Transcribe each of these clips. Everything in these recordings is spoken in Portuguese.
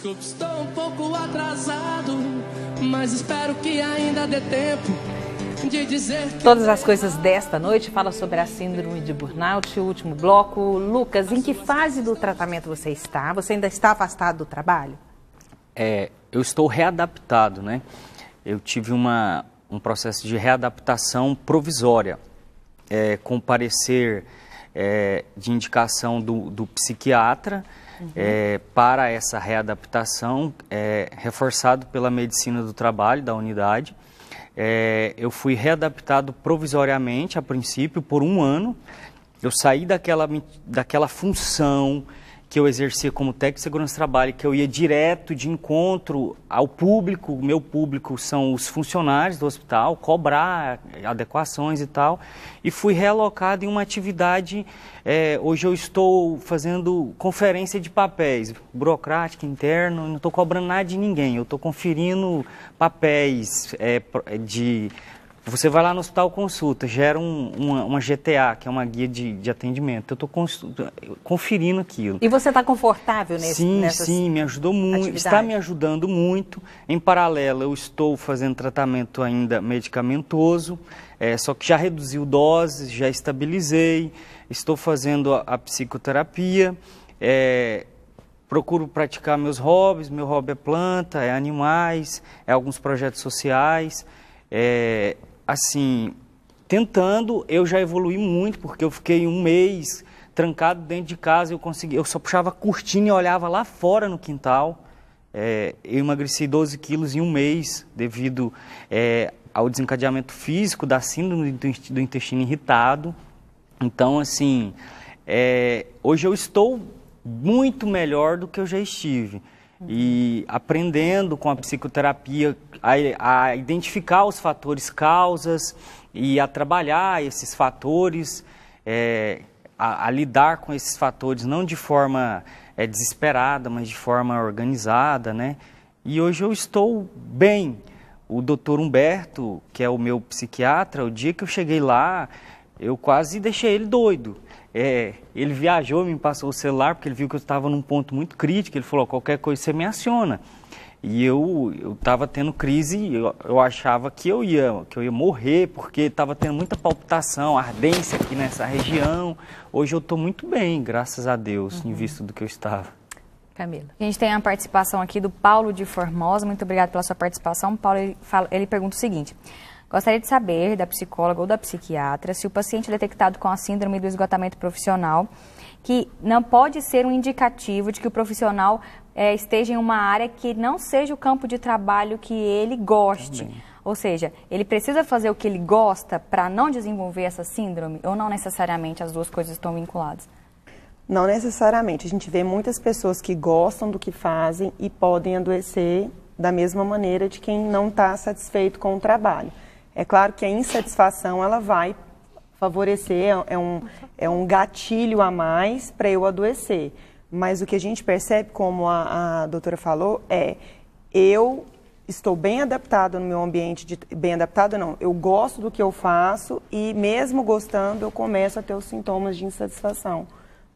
Desculpe, estou um pouco atrasado, mas espero que ainda dê tempo de dizer que... Todas as coisas desta noite falam sobre a síndrome de burnout, o último bloco. Lucas, em que fase do tratamento você está? Você ainda está afastado do trabalho? Eu estou readaptado, né? Eu tive um processo de readaptação provisória, com parecer de indicação do psiquiatra, para essa readaptação, reforçado pela medicina do trabalho da unidade. Eu fui readaptado provisoriamente, a princípio, por 1 ano. Eu saí daquela função que eu exercia como técnico de segurança do trabalho, que eu ia direto de encontro ao público. O meu público são os funcionários do hospital, cobrar adequações e tal, e fui realocado em uma atividade. Hoje eu estou fazendo conferência de papéis, burocrática, interno, não estou cobrando nada de ninguém, eu estou conferindo papéis Você vai lá no hospital, consulta, gera uma GTA, que é uma guia de atendimento. Eu estou conferindo aquilo. E você está confortável nessas Sim, me ajudou muito, atividades? Está me ajudando muito. Em paralelo, eu estou fazendo tratamento ainda medicamentoso, só que já reduziu doses, já estabilizei, estou fazendo a psicoterapia, procuro praticar meus hobbies. Meu hobby é planta, é animais, é alguns projetos sociais. Assim, tentando, eu já evolui muito, porque eu fiquei 1 mês trancado dentro de casa, eu só puxava a cortina e olhava lá fora no quintal. Eu emagreci 12 quilos em 1 mês, devido ao desencadeamento físico da síndrome do intestino irritado. Então, assim, hoje eu estou muito melhor do que eu já estive. E aprendendo com a psicoterapia a identificar os fatores causas e a trabalhar esses fatores, a lidar com esses fatores não de forma desesperada, mas de forma organizada, né? E hoje eu estou bem. O doutor Humberto, que é o meu psiquiatra, o dia que eu cheguei lá, eu quase deixei ele doido. Ele viajou, me passou o celular, porque ele viu que eu estava num ponto muito crítico. Ele falou, qualquer coisa você me aciona. E eu estava tendo crise, eu achava que eu ia morrer, porque estava tendo muita palpitação, ardência aqui nessa região. Hoje eu estou muito bem, graças a Deus, em vista do que eu estava. Camila. A gente tem a participação aqui do Paulo de Formosa. Muito obrigado pela sua participação. Paulo, ele pergunta o seguinte: gostaria de saber da psicóloga ou da psiquiatra se o paciente detectado com a síndrome do esgotamento profissional, que não pode ser um indicativo de que o profissional esteja em uma área que não seja o campo de trabalho que ele goste. Também. Ou seja, ele precisa fazer o que ele gosta para não desenvolver essa síndrome, ou não necessariamente as duas coisas estão vinculadas? Não necessariamente. A gente vê muitas pessoas que gostam do que fazem e podem adoecer da mesma maneira de quem não está satisfeito com o trabalho. É claro que a insatisfação ela vai favorecer, é um gatilho a mais para eu adoecer. Mas o que a gente percebe, como a doutora falou, eu estou bem adaptado no meu ambiente, bem adaptado não, eu gosto do que eu faço e mesmo gostando eu começo a ter os sintomas de insatisfação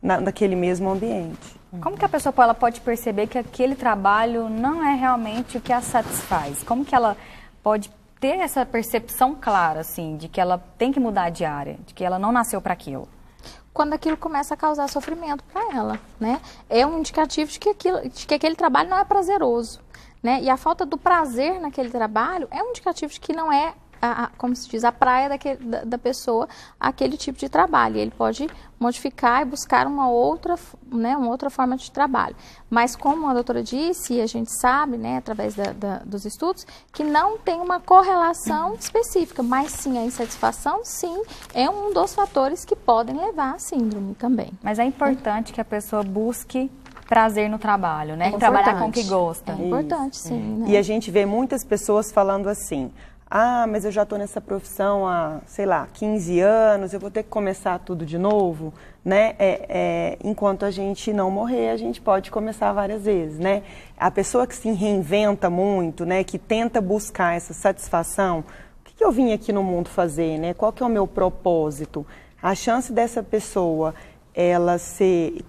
naquele mesmo ambiente. Como que a pessoa ela pode perceber que aquele trabalho não é realmente o que a satisfaz? Como que ela pode ter essa percepção clara, assim, de que ela tem que mudar de área, de que ela não nasceu para aquilo? Quando aquilo começa a causar sofrimento para ela, né? É um indicativo de que aquele trabalho não é prazeroso, né? E a falta do prazer naquele trabalho é um indicativo de que não é, como se diz, a praia da pessoa, aquele tipo de trabalho. E ele pode modificar e buscar uma outra forma de trabalho. Mas como a doutora disse, e a gente sabe, né, através dos estudos, que não tem uma correlação específica, mas sim a insatisfação, sim, é um dos fatores que podem levar à síndrome também. Mas é importante que a pessoa busque prazer no trabalho, né? É Trabalhar com o que gosta. É importante, sim. Né? E a gente vê muitas pessoas falando assim: ah, mas eu já estou nessa profissão há, sei lá, 15 anos, eu vou ter que começar tudo de novo, né? Enquanto a gente não morrer, a gente pode começar várias vezes, né? A pessoa que se reinventa muito, né, que tenta buscar essa satisfação, o que eu vim aqui no mundo fazer, né? Qual que é o meu propósito? A chance dessa pessoa ela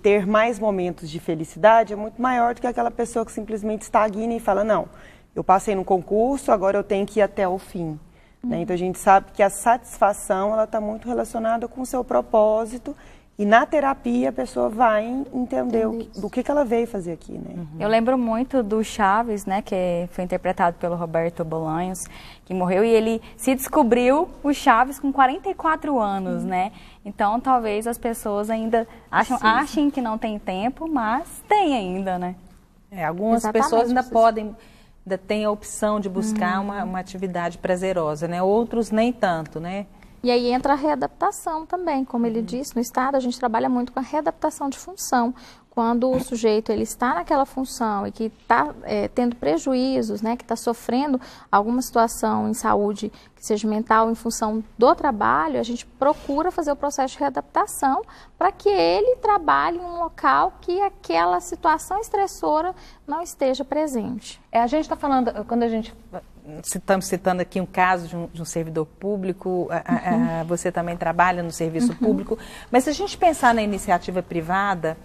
ter mais momentos de felicidade é muito maior do que aquela pessoa que simplesmente estagna e fala, não, eu passei no concurso, agora eu tenho que ir até o fim. Né? Então a gente sabe que a satisfação ela está muito relacionada com o seu propósito e na terapia a pessoa vai entender do que ela veio fazer aqui. Né? Eu lembro muito do Chaves, né, que foi interpretado pelo Roberto Bolanhos, que morreu e ele se descobriu o Chaves com 44 anos, né? Então talvez as pessoas ainda achem que não tem tempo, mas tem ainda, né? Algumas pessoas ainda podem, ainda têm a opção de buscar uma atividade prazerosa, né? Outros nem tanto, né? E aí entra a readaptação também, como ele disse, no Estado a gente trabalha muito com a readaptação de função. Quando o sujeito ele está naquela função e que está tendo prejuízos, né, que está sofrendo alguma situação em saúde que seja mental em função do trabalho, a gente procura fazer o processo de readaptação para que ele trabalhe em um local que aquela situação estressora não esteja presente. A gente está falando, quando a gente... Estamos citando aqui um caso de um servidor público, você também trabalha no serviço público, mas se a gente pensar na iniciativa privada,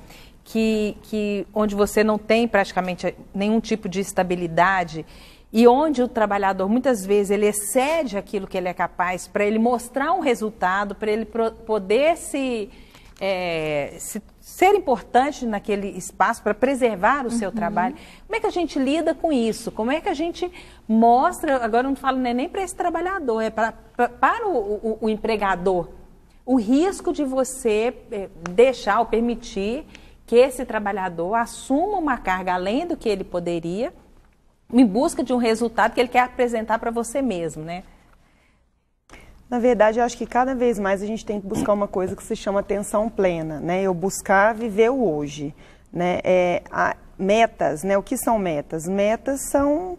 onde você não tem praticamente nenhum tipo de estabilidade e onde o trabalhador muitas vezes ele excede aquilo que ele é capaz para ele mostrar um resultado, para ele poder ser importante naquele espaço para preservar o seu trabalho. Como é que a gente lida com isso? Como é que a gente mostra, agora eu não falo nem para esse trabalhador, é para o empregador, o risco de você deixar ou permitir que esse trabalhador assuma uma carga além do que ele poderia em busca de um resultado que ele quer apresentar para você mesmo, né? Na verdade, eu acho que cada vez mais a gente tem que buscar uma coisa que se chama atenção plena, né? Eu buscar viver o hoje, né? Metas, né? O que são metas? Metas são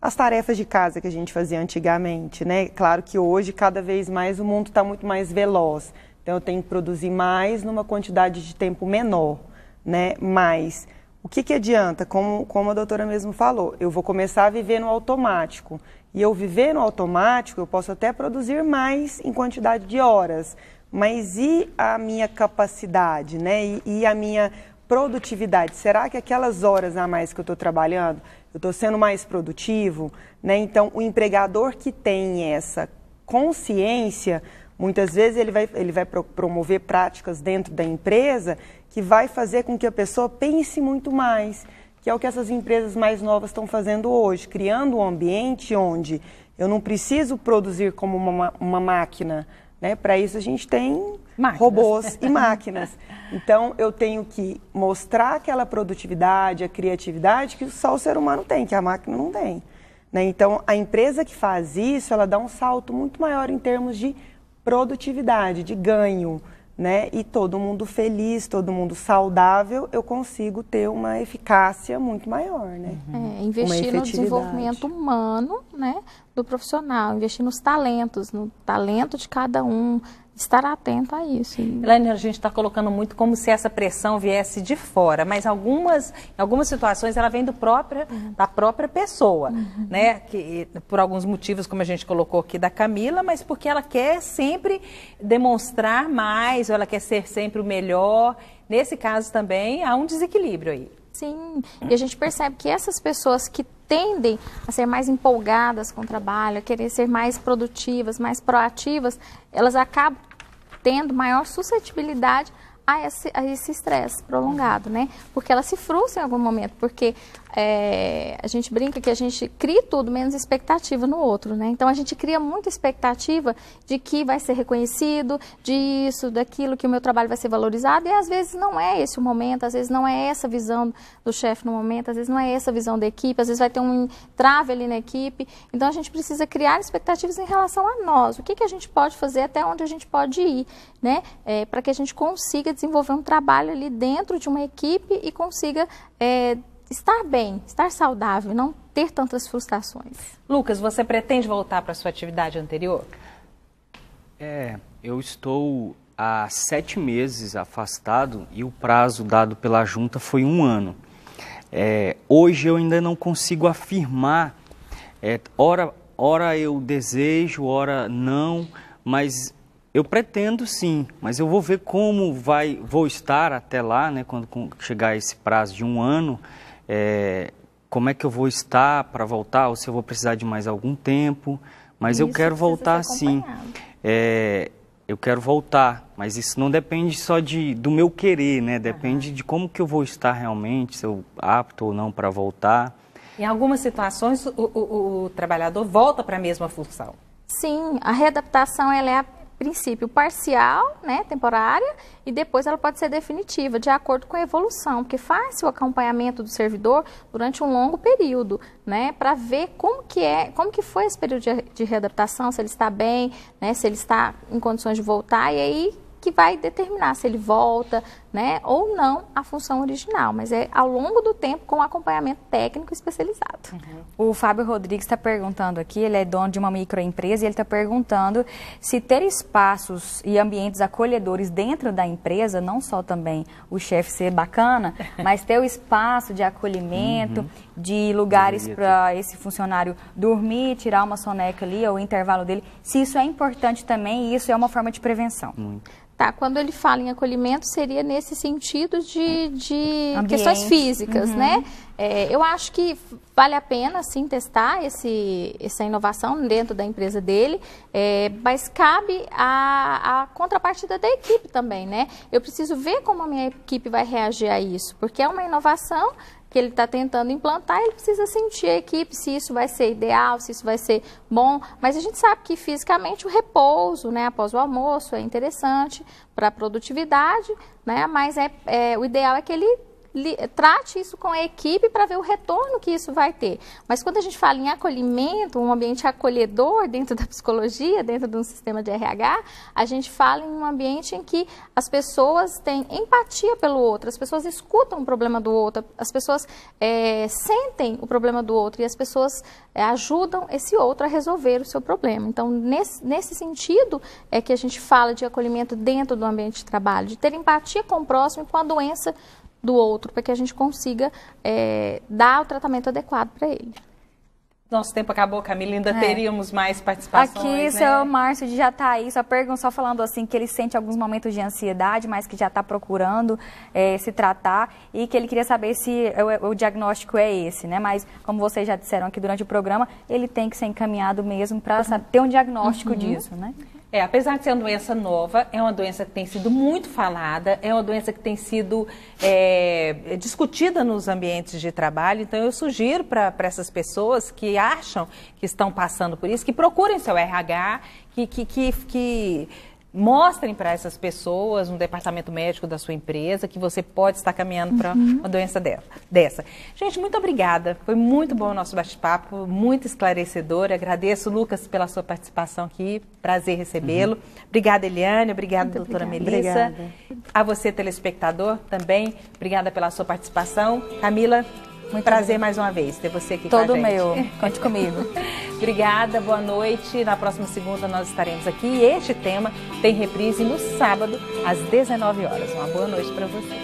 as tarefas de casa que a gente fazia antigamente, né? Claro que hoje, cada vez mais, o mundo está muito mais veloz. Então, eu tenho que produzir mais numa quantidade de tempo menor, né? Mas o que adianta? Como a doutora mesmo falou, eu vou começar a viver no automático. E eu viver no automático, eu posso até produzir mais em quantidade de horas. Mas e a minha capacidade, né? E a minha produtividade? Será que aquelas horas a mais que eu estou trabalhando, eu estou sendo mais produtivo? Né? Então, o empregador que tem essa consciência, muitas vezes ele vai promover práticas dentro da empresa que vai fazer com que a pessoa pense muito mais, que é o que essas empresas mais novas estão fazendo hoje, criando um ambiente onde eu não preciso produzir como uma máquina, né? Para isso a gente tem robôs e máquinas. Então eu tenho que mostrar aquela produtividade, a criatividade que só o ser humano tem, que a máquina não tem. Né? Então a empresa que faz isso, ela dá um salto muito maior em termos de produtividade, de ganho. Né? E todo mundo feliz, todo mundo saudável, eu consigo ter uma eficácia muito maior, né? Investir no desenvolvimento humano, né, do profissional, investir nos talentos, no talento de cada um, estar atento a isso. Elaine, a gente está colocando muito como se essa pressão viesse de fora, mas em algumas situações ela vem da própria pessoa, né? Que, por alguns motivos, como a gente colocou aqui da Camila, mas porque ela quer sempre demonstrar mais, ou ela quer ser sempre o melhor. Nesse caso também há um desequilíbrio aí. Sim, e a gente percebe que essas pessoas que tendem a ser mais empolgadas com o trabalho, a querer ser mais produtivas, mais proativas, elas acabam tendo maior suscetibilidade a esse estresse prolongado, né? Porque ela se frustra em algum momento, porque a gente brinca que a gente cria tudo menos expectativa no outro, né? Então a gente cria muita expectativa de que vai ser reconhecido, disso, daquilo, que o meu trabalho vai ser valorizado, e às vezes não é esse o momento, às vezes não é essa a visão do chefe no momento, às vezes não é essa a visão da equipe, às vezes vai ter um entrave ali na equipe. Então a gente precisa criar expectativas em relação a nós, o que a gente pode fazer, até onde a gente pode ir, né? Para que a gente consiga desenvolver um trabalho ali dentro de uma equipe e consiga estar bem, estar saudável, não ter tantas frustrações. Lucas, você pretende voltar para a sua atividade anterior? Eu estou há 7 meses afastado e o prazo dado pela junta foi 1 ano. Hoje eu ainda não consigo afirmar, ora eu desejo, ora não, mas Eu pretendo sim, mas eu vou ver como vou estar até lá, né, quando chegar esse prazo de 1 ano, como é que eu vou estar para voltar, ou se eu vou precisar de mais algum tempo, mas eu quero voltar sim. Eu quero voltar, mas isso não depende só do meu querer, né? Depende de como que eu vou estar realmente, se eu apto ou não para voltar. Em algumas situações, o trabalhador volta para a mesma função. Sim, a readaptação ela é a princípio parcial, né, temporária, e depois ela pode ser definitiva, de acordo com a evolução, porque faz-se o acompanhamento do servidor durante um longo período, né, para ver como que foi esse período de readaptação, se ele está bem, né, se ele está em condições de voltar, e aí que vai determinar se ele volta, né, ou não à função original, mas é ao longo do tempo com acompanhamento técnico especializado. O Fábio Rodrigues está perguntando aqui, ele é dono de uma microempresa e ele está perguntando se ter espaços e ambientes acolhedores dentro da empresa, não só também o chefe ser bacana, mas ter o espaço de acolhimento, de lugares para esse funcionário dormir, tirar uma soneca ali, ou o intervalo dele, se isso é importante também e isso é uma forma de prevenção. Tá, quando ele fala em acolhimento, seria nesse sentido de questões físicas, né? Eu acho que vale a pena, sim, testar essa inovação dentro da empresa dele, mas cabe a contrapartida da equipe também, né? Eu preciso ver como a minha equipe vai reagir a isso, porque é uma inovação que ele está tentando implantar, ele precisa sentir a equipe, se isso vai ser ideal, se isso vai ser bom, mas a gente sabe que fisicamente o repouso, né, após o almoço é interessante para a produtividade, né, mas o ideal é que ele trate isso com a equipe para ver o retorno que isso vai ter. Mas quando a gente fala em acolhimento, um ambiente acolhedor dentro da psicologia, dentro de um sistema de RH, a gente fala em um ambiente em que as pessoas têm empatia pelo outro, as pessoas escutam o problema do outro, as pessoas sentem o problema do outro e as pessoas ajudam esse outro a resolver o seu problema. Então, nesse sentido, é que a gente fala de acolhimento dentro do ambiente de trabalho, de ter empatia com o próximo e com a doença do outro, para que a gente consiga dar o tratamento adequado para ele. Nosso tempo acabou, Camila, ainda teríamos mais participações. Aqui, seu Márcio de Jataí, só falando assim que ele sente alguns momentos de ansiedade, mas que já está procurando se tratar e que ele queria saber se o diagnóstico é esse, né? Mas, como vocês já disseram aqui durante o programa, ele tem que ser encaminhado mesmo para ter um diagnóstico disso, né? Apesar de ser uma doença nova, é uma doença que tem sido muito falada, é uma doença que tem sido discutida nos ambientes de trabalho, então eu sugiro para essas pessoas que acham que estão passando por isso, que procurem seu RH, que mostrem para essas pessoas, no departamento médico da sua empresa, que você pode estar caminhando para uma doença dessa. Gente, muito obrigada. Foi muito bom o nosso bate-papo, muito esclarecedor. Agradeço, Lucas, pela sua participação aqui. Prazer recebê-lo. Obrigada, Eliane. Obrigada, doutora Melissa. Obrigada. A você, telespectador, também. Obrigada pela sua participação. Camila, muito prazer mais uma vez ter você aqui com a gente. Todo meu. Conte comigo. Obrigada, boa noite. Na próxima segunda nós estaremos aqui. E este tema tem reprise no sábado, às 19 horas. Uma boa noite para você.